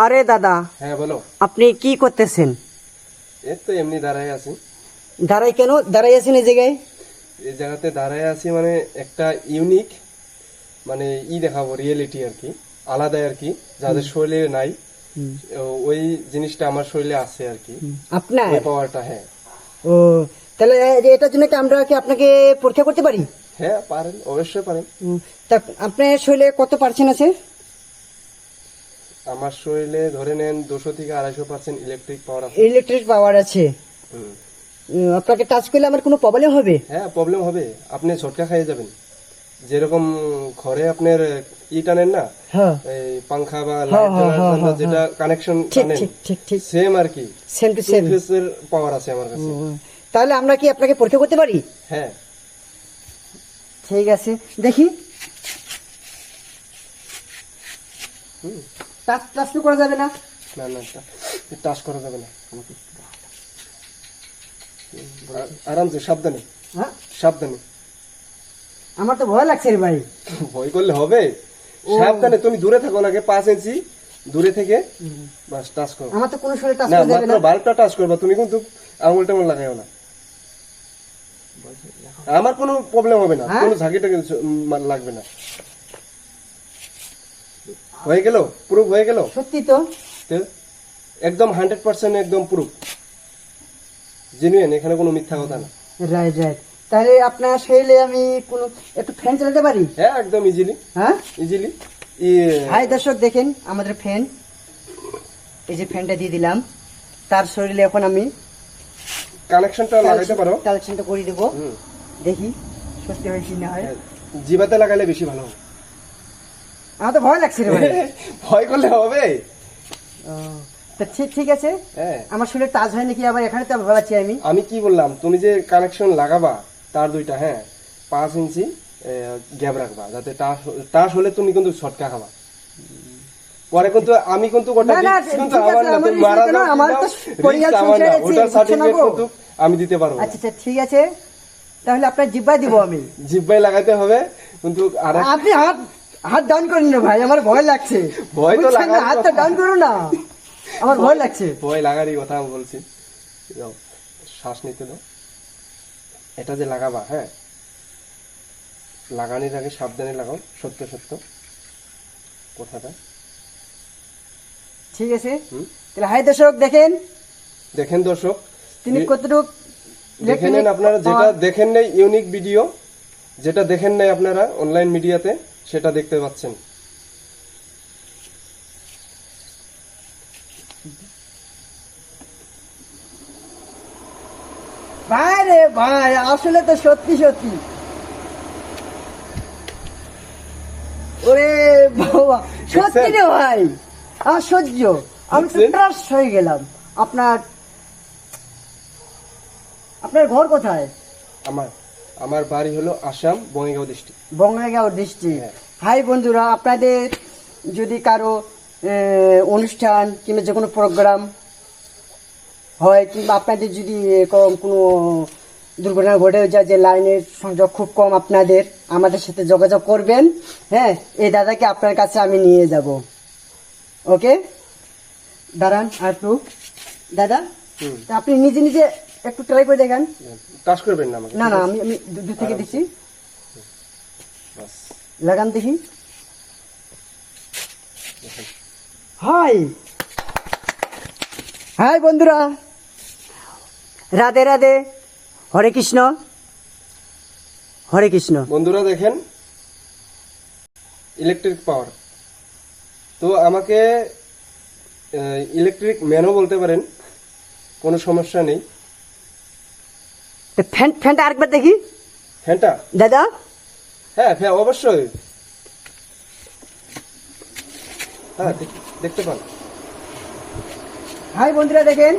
আরে দাদা, হ্যাঁ বলো। আপনি কি করতেছেন? এই তো এমনি দাঁড়ায় আছি। দাঁড়াই কেন দাঁড়াই আছেন এই জায়গায়? এই জায়গাতে দাঁড়ায় আছি মানে একটা ইউনিক মানে দেখাবো, রিয়েলিটি আর কি, আলাদা আর কি, যাদের শরীরে নাই ওই জিনিসটা আমার শরীরে আছে আর কি, আপনার ওই পাওয়ারটা। হ্যাঁ। ও, তাহলে এটার জন্য কি আমরা কি আপনাকে পরীক্ষা করতে পারি? হ্যাঁ পারেন, অবশ্যই পারেন। তা আপনার শরীরে কত পার্সেন্ট আছে? আমার শরীরে ধরে নেন 200 থেকে 250% ইলেকট্রিক পাওয়ার আছে। ইলেকট্রিক পাওয়ার আছে। হুম। আপনাকে টাচ করলে আমার কোনো প্রবলেম হবে? হ্যাঁ প্রবলেম হবে, আপনি ঝটকা খাইয়ে যাবেন। যেরকম ঘরে আপনার টানেন না, হ্যাঁ, এই পাংখা বা লাইট জ্বালানোর জন্য যেটা কানেকশন ঠিক টানেন, ঠিক ঠিক ঠিক, সেম আর কি, সেম টু সেম। এর পাওয়ার আছে আমার কাছে। তাহলে আমরা কি আপনাকে পরীক্ষা করতে পারি? হ্যাঁ ঠিক আছে, দেখি। টাচ টাচ তো করা যাবে না? না না, টাচ করা যাবে না। আরামসে, সাবধানে হ্যাঁ, সাবধানে। আমার তো ভয় লাগছে রে ভাই। ভয় করলে হবে? সাবধানে, তুমি দূরে থাকো, লাগে 5 ইঞ্চি দূরে থেকে বাস টাচ করো। আমার তো কোনো শরীরে টাচ না, করা যাবে মাত্র না। বাল্বটা টাচ করবা, তুমি কিন্তু আঙুল টাঙুল লাগাইও না। আমার কোনো প্রবলেম হবে না, হ্যাঁ? কোনো ঝাঁকিটা কিন্তু লাগবে না। হয়ে গেল, প্রুফ হয়ে গেল। সত্যি তো? তো একদম 100% একদম প্রুফ, জেনুইন, এখানে কোনো মিথ্যা কথা না। Right right. তাহলে আপনার শরীরে আমি কোনো একটু ফ্যান চালাতে পারি? হ্যাঁ একদম ইজিলি, হ্যাঁ ইজিলি। হাই দর্শক, দেখেন আমাদের ফ্যান। এই যে ফ্যানটা দিয়ে দিলাম তার শরীরে, এখন আমি কানেকশনটা লাগাইতে পারো। কালেকশনটা করে দেবো, দেখি সত্যি হয় কি না হয়। জিবাতে লাগাইলে বেশি ভালো হবে। আমার তো ভয় লাগছে রে ভাই। ভয় করলে হবে? ও, তা ঠিক ঠিক আছে। হ্যাঁ, আমার শরীরে টাচ হয় নাকি আবার, এখানে তো ভাবাচ্ছি আমি। আমি কি বললাম, তুমি যে কানেকশন লাগাবা তার দুইটা, হ্যাঁ 5 ইঞ্চি গ্যাপ রাখবা, যাতে টাচ হলে তুমি কিন্তু শর্টকা খাবা। পরে কিন্তু আমি কিন্তু গোটা না, না, risk কিন্তু ঠিক আছে, আমার না, আমার তুমি মারা risk যাও, না, আমার তো risk পরিবার আমার না, সংসারে আছে, ওটার বুঝছো না সার্টিফিকেট গো? কিন্তু আমি দিতে পারবো না। আচ্ছা আচ্ছা, ঠিক আছে, তাহলে আপনার জিব্বায় দিব আমি। জিব্বাই লাগাইতে হবে কিন্তু। আর আপনি হাত হাত ডাউন করেন না ভাই, আমার ভয় লাগছে। ভয় তো বুঝছেন না? লাগার হাতটা কথা। ডাউন করো না, আমার ভয় লাগছে। ভয় লাগারই কথা আমি বলছি। যাও, শ্বাস নিতে দাও। এটা যে লাগাবা, হ্যাঁ লাগানোর আগে সাবধানে লাগাও, সত্য সত্য কথাটা। ঠিক আছে, তাহলে হাই দর্শক, দেখেন দেখেন দর্শক, তিনি কতটুকু দেখে নেন আপনারা, যেটা দেখেন নাই ইউনিক ভিডিও, যেটা দেখেন নাই আপনারা অনলাইন মিডিয়াতে, সেটা দেখতে পাচ্ছেন। ভাই রে ভাই, আসলে তো সত্যি সত্যি। ওরে বাবা, সত্যি রে ভাই, আশ্চর্য। আমি তো দেখছেন? ট্রাস্ট হয়ে গেলাম। আপনার আপনার ঘর কোথায়? আমার আমার বাড়ি হলো আসাম, বঙ্গাইগাঁও ডিস্ট্রিক্ট। বঙ্গাইগাঁও ডিস্ট্রিক্ট। হ্যাঁ। হাই বন্ধুরা, আপনাদের যদি কারো অনুষ্ঠান কিংবা যে কোনো প্রোগ্রাম হয়, কিংবা আপনাদের যদি এরকম কোনো দুর্ঘটনা ঘটে যায়, যে লাইনের সংযোগ খুব কম আপনাদের, আমাদের সাথে যোগাযোগ করবেন। হ্যাঁ, এই দাদাকে আপনার কাছে আমি নিয়ে যাব। ওকে, দাঁড়ান আর একটু। দাদা, তা আপনি নিজে নিজে একটু ট্রাই করে দেখেন। টাচ করবেন না আমাকে? না না, আমি আমি দূর থেকে দিচ্ছি, বাস। লাগান দেখি। হাই হাই বন্ধুরা, রাধে রাধে, হরে কৃষ্ণ, হরে কৃষ্ণ। বন্ধুরা দেখেন, ইলেকট্রিক পাওয়ার। তো আমাকে ইলেকট্রিক ম্যানও বলতে পারেন, কোনো সমস্যা নেই। ফ্যানটা আরেকবার দেখি ফ্যানটা, দাদা। হ্যাঁ হ্যাঁ অবশ্যই, হ্যাঁ দেখতে পান। হাই বন্ধুরা, দেখেন